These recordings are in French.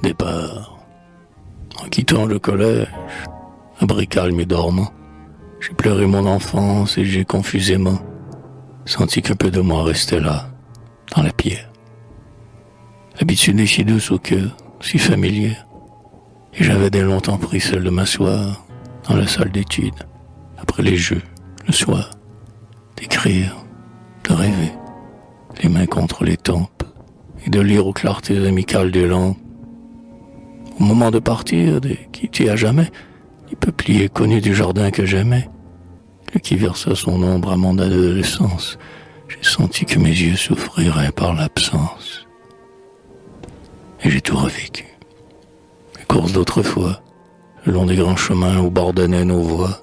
Départ. En quittant le collège, abri calme et dormant, j'ai pleuré mon enfance et j'ai confusément senti qu'un peu de moi restait là, dans la pierre. L'habitude est si douce au cœur, si familière, et j'avais dès longtemps pris celle de m'asseoir dans la salle d'études, après les jeux, le soir, d'écrire, de rêver, les mains contre les tempes, et de lire aux clartés amicales des lampes. Au moment de partir, de quitter à jamais, les peupliers connus du jardin que j'aimais, lui qui versa son ombre à mon adolescence, j'ai senti que mes yeux souffriraient par l'absence. Et j'ai tout revécu. Les courses d'autrefois, le long des grands chemins où bordennaient nos voix,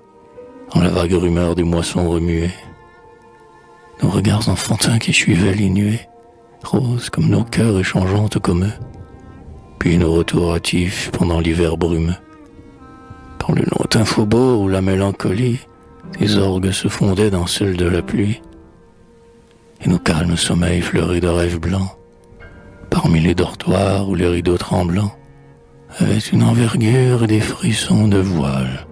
dans la vague rumeur des moissons remuées, nos regards enfantins qui suivaient les nuées, roses comme nos cœurs et changeantes comme eux, puis nos retours hâtifs pendant l'hiver brumeux. Par le lointain faubourg où la mélancolie des orgues se fondait dans celle de la pluie, et nos calmes sommeils fleuris de rêves blancs, parmi les dortoirs où les rideaux tremblants avaient une envergure et des frissons de voile.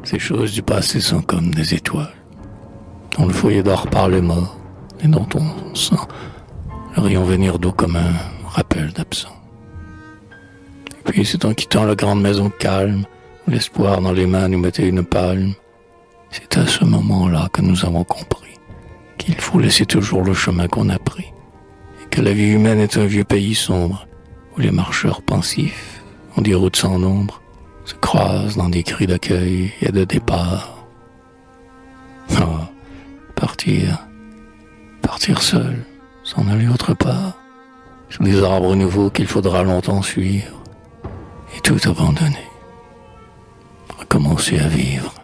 Ces choses du passé sont comme des étoiles, dont le foyer dort par les morts, et dont on sent le rayon venir d'eau comme un rappel d'absent. Et puis c'est en quittant la grande maison calme, où l'espoir dans les mains nous mettait une palme, c'est à ce moment-là que nous avons compris qu'il faut laisser toujours le chemin qu'on a pris, et que la vie humaine est un vieux pays sombre, où les marcheurs pensifs ont des routes sans nombre, se croisent dans des cris d'accueil et de départ. Partir seul, s'en aller autre part, sous des arbres nouveaux qu'il faudra longtemps suivre, et tout abandonner, recommencer à vivre.